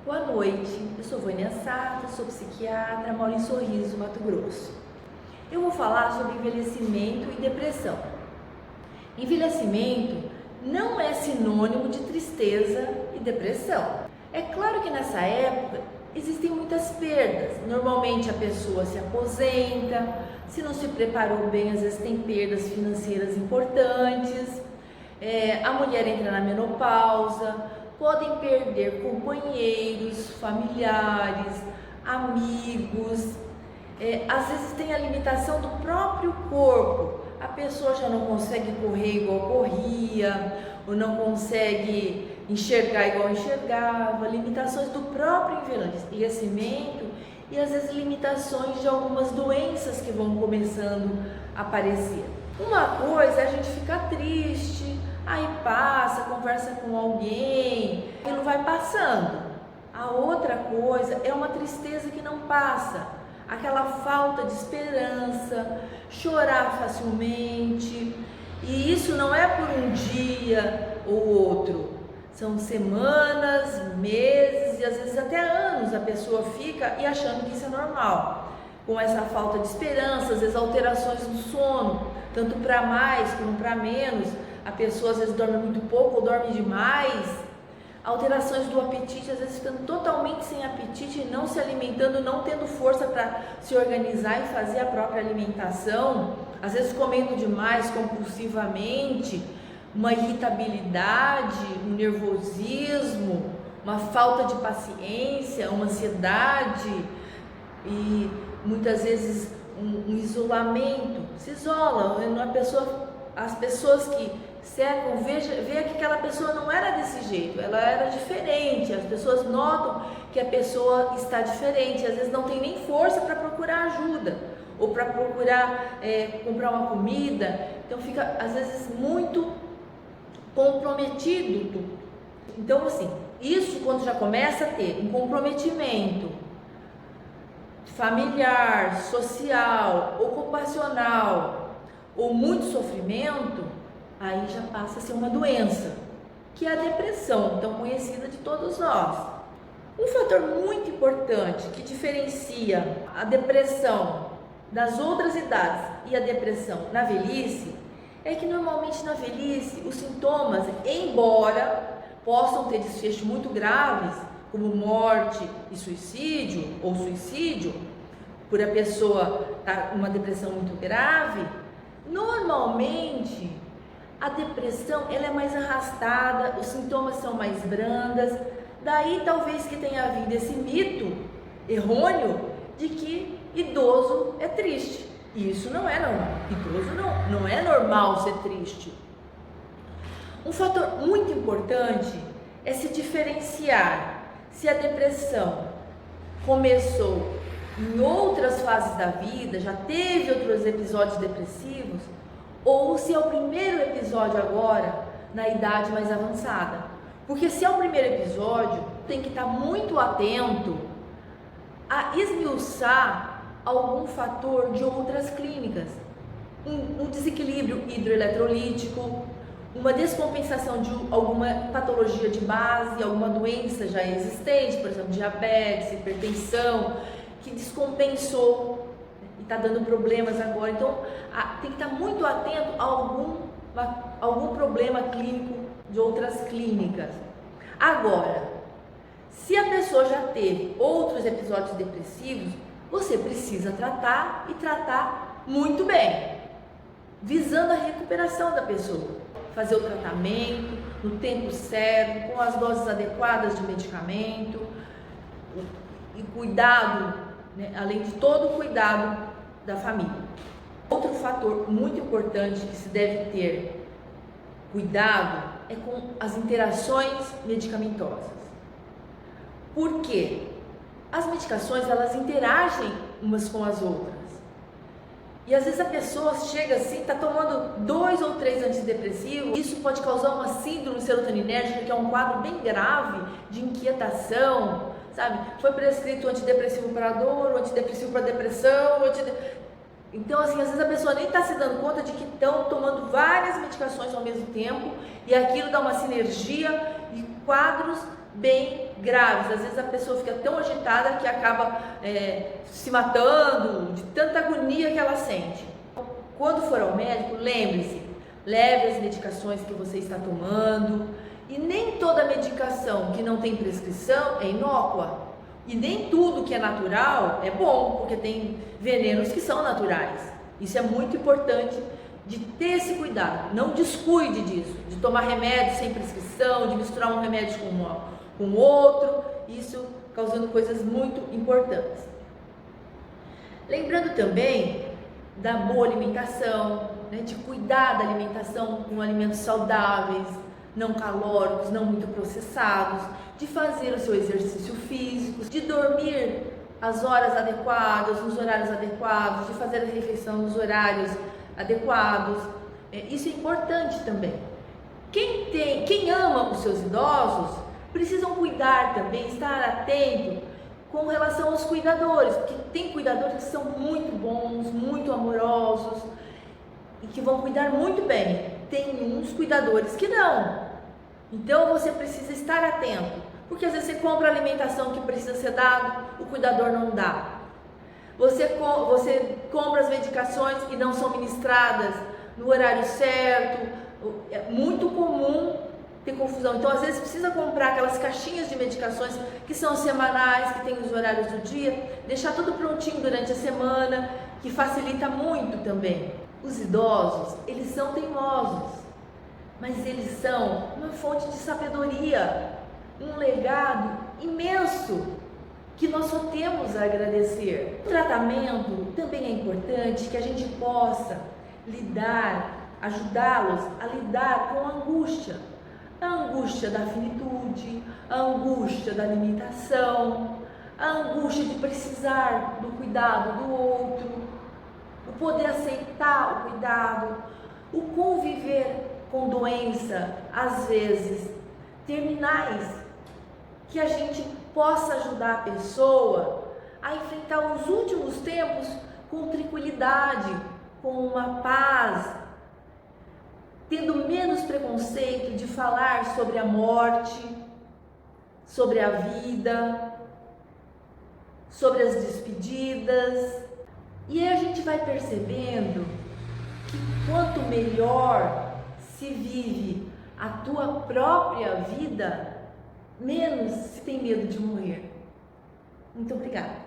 Boa noite, eu sou Vânia Sato, sou psiquiatra, moro em Sorriso, Mato Grosso. Eu vou falar sobre envelhecimento e depressão. Envelhecimento não é sinônimo de tristeza e depressão. É claro que nessa época existem muitas perdas. Normalmente a pessoa se aposenta, se não se preparou bem, às vezes tem perdas financeiras importantes. A mulher entra na menopausa, podem perder companheiros, familiares, amigos. Às vezes tem a limitação do próprio corpo. A pessoa já não consegue correr igual corria, ou não consegue enxergar igual enxergava, limitações do próprio envelhecimento e às vezes limitações de algumas doenças que vão começando a aparecer. Uma coisa é a gente ficar triste, aí passa, conversa com alguém, aquilo vai passando. A outra coisa é uma tristeza que não passa, aquela falta de esperança, chorar facilmente, e isso não é por um dia ou outro, são semanas, meses e às vezes até anos a pessoa fica e achando que isso é normal, com essa falta de esperança, às vezes alterações no sono, tanto para mais como para menos. A pessoa às vezes dorme muito pouco ou dorme demais, alterações do apetite, às vezes ficando totalmente sem apetite, não se alimentando, não tendo força para se organizar e fazer a própria alimentação, às vezes comendo demais, compulsivamente, uma irritabilidade, um nervosismo, uma falta de paciência, uma ansiedade e muitas vezes um isolamento, se isola, as pessoas que cercam, vê que aquela pessoa não era desse jeito, ela era diferente, as pessoas notam que a pessoa está diferente, às vezes não tem nem força para procurar ajuda, ou para procurar comprar uma comida, então fica às vezes muito comprometido tudo. Então assim, isso quando já começa a ter um comprometimento familiar, social, ocupacional, ou muito sofrimento, aí já passa a ser uma doença, que é a depressão, tão conhecida de todos nós. Um fator muito importante que diferencia a depressão das outras idades e a depressão na velhice é que normalmente na velhice os sintomas, embora possam ter desfechos muito graves, como morte e suicídio, ou suicídio, por a pessoa estar com uma depressão muito grave, normalmente a depressão ela é mais arrastada, os sintomas são mais brandas, daí talvez que tenha havido esse mito errôneo de que idoso é triste. E isso não é normal, idoso não é normal ser triste. Um fator muito importante é se diferenciar se a depressão começou em outras fases da vida, já teve outros episódios depressivos, ou se é o primeiro episódio agora, na idade mais avançada. Porque se é o primeiro episódio, tem que estar muito atento a esmiuçar algum fator de outras clínicas. Um desequilíbrio hidroeletrolítico, uma descompensação de alguma patologia de base, alguma doença já existente, por exemplo, diabetes, hipertensão, que descompensou e está dando problemas agora. Então, tem que estar muito atento a algum problema clínico de outras clínicas. Agora, se a pessoa já teve outros episódios depressivos, você precisa tratar e tratar muito bem, visando a recuperação da pessoa. Fazer o tratamento no tempo certo, com as doses adequadas de medicamento e cuidado, né, além de todo o cuidado da família. Outro fator muito importante que se deve ter cuidado é com as interações medicamentosas. Por quê? As medicações elas interagem umas com as outras. E às vezes a pessoa chega assim, está tomando 2 ou 3 antidepressivos, isso pode causar uma síndrome serotoninérgica, que é um quadro bem grave de inquietação, sabe? Foi prescrito antidepressivo para dor, antidepressivo para depressão, Então assim, às vezes a pessoa nem está se dando conta de que estão tomando várias medicações ao mesmo tempo, e aquilo dá uma sinergia e quadros bem graves. Às vezes a pessoa fica tão agitada que acaba se matando de tanta agonia que ela sente. Quando for ao médico, lembre-se, leve as medicações que você está tomando, e nem toda medicação que não tem prescrição é inócua, e nem tudo que é natural é bom, porque tem venenos que são naturais. Isso é muito importante de ter esse cuidado. Não descuide disso, de tomar remédio sem prescrição, de misturar um remédio com outro, isso causando coisas muito importantes. Lembrando também da boa alimentação, né, de cuidar da alimentação com alimentos saudáveis, não calóricos, não muito processados, de fazer o seu exercício físico, de dormir às horas adequadas, nos horários adequados, de fazer a refeição nos horários adequados. Isso é importante também. Quem ama os seus idosos precisam cuidar também, estar atento com relação aos cuidadores, porque tem cuidadores que são muito bons, muito amorosos e que vão cuidar muito bem. Tem uns cuidadores que não. Então você precisa estar atento, porque às vezes você compra a alimentação que precisa ser dado, o cuidador não dá. Você compra as medicações que não são ministradas no horário certo. É muito comum ter confusão. Então, às vezes, precisa comprar aquelas caixinhas de medicações que são semanais, que tem os horários do dia, deixar tudo prontinho durante a semana, que facilita muito também. Os idosos, eles são teimosos, mas eles são uma fonte de sabedoria, um legado imenso que nós só temos a agradecer. O tratamento também é importante que a gente possa ajudá-los a lidar com a angústia da finitude, a angústia da limitação, a angústia de precisar do cuidado do outro, o poder aceitar o cuidado, o conviver com doença, às vezes terminais, que a gente possa ajudar a pessoa a enfrentar os últimos tempos com tranquilidade, com uma paz, tendo menos preconceito de falar sobre a morte, sobre a vida, sobre as despedidas. E aí a gente vai percebendo que quanto melhor se vive a tua própria vida, menos se tem medo de morrer. Muito obrigada.